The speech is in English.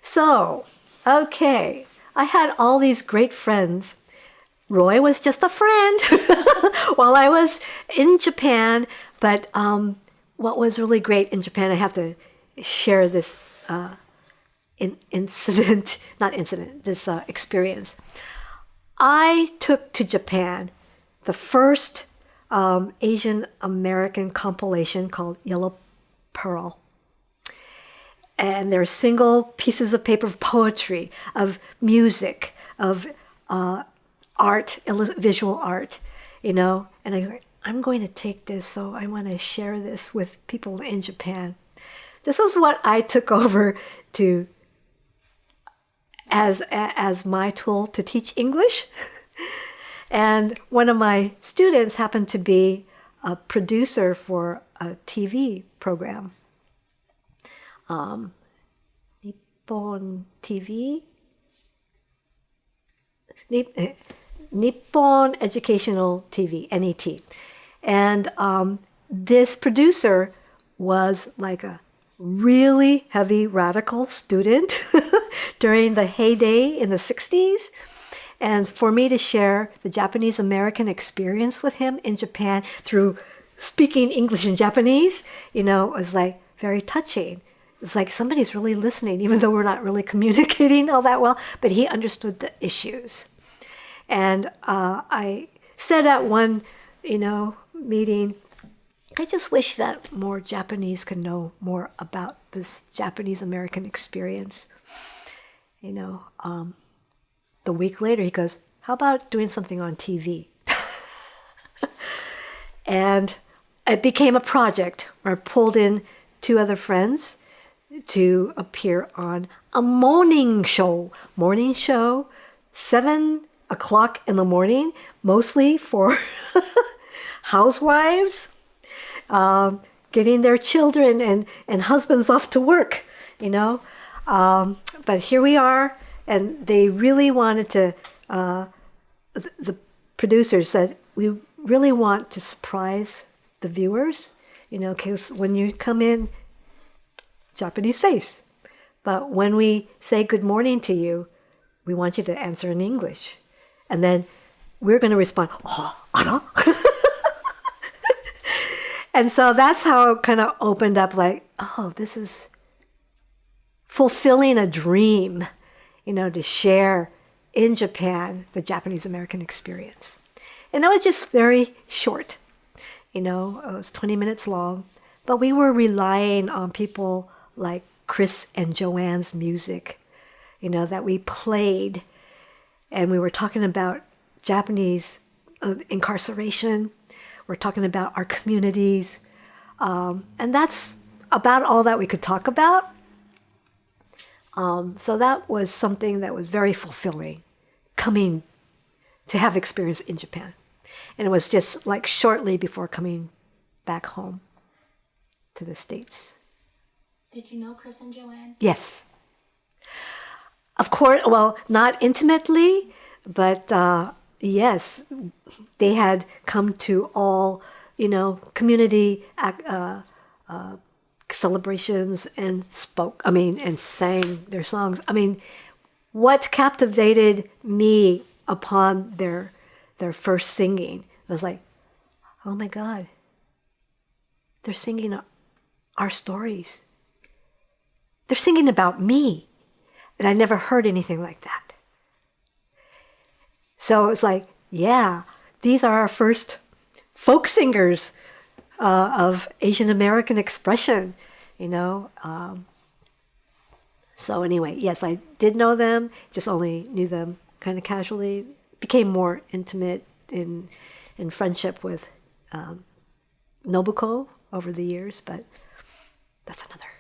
So, okay, I had all these great friends. Roy was just a friend while I was in Japan. But what was really great in Japan, I have to share this experience. I took to Japan the first Asian American compilation called Yellow Pearl. And there are single pieces of paper of poetry, of music, of art, visual art, and I'm going to take this, so I want to share this with people in Japan. This was what I took over to as my tool to teach English. And one of my students happened to be a producer for a TV program. Nippon TV? Nippon Educational TV, NET. And this producer was like a really heavy radical student during the heyday in the 60s. And for me to share the Japanese American experience with him in Japan through speaking English and Japanese, was like very touching. It's like somebody's really listening, even though we're not really communicating all that well, but he understood the issues. And I said at one, meeting, I just wish that more Japanese could know more about this Japanese American experience. The week later, he goes, how about doing something on TV? And it became a project where I pulled in 2 other friends to appear on a morning show, 7 o'clock in the morning, mostly for housewives, getting their children and husbands off to work, But here we are, and they really wanted to, the producers said, we really want to surprise the viewers, because when you come in, Japanese face. But when we say good morning to you, we want you to answer in English. And then we're going to respond, oh, ara? And so that's how it kind of opened up like, oh, this is fulfilling a dream, to share in Japan the Japanese American experience. And it was just very short. It was 20 minutes long. But we were relying on people like Chris and Joanne's music, that we played. And we were talking about Japanese incarceration. We're talking about our communities. And that's about all that we could talk about. So that was something that was very fulfilling, coming to have experience in Japan. And it was just like shortly before coming back home to the States. Did you know Chris and Joanne? Yes. Of course, well, not intimately, but yes, they had come to all, community celebrations and and sang their songs. What captivated me upon their first singing was like, oh my God, they're singing our stories. They're singing about me. And I never heard anything like that. So it was like, yeah, these are our first folk singers of Asian American expression, So anyway, yes, I did know them, just only knew them kind of casually. Became more intimate in friendship with Nobuko over the years, but that's another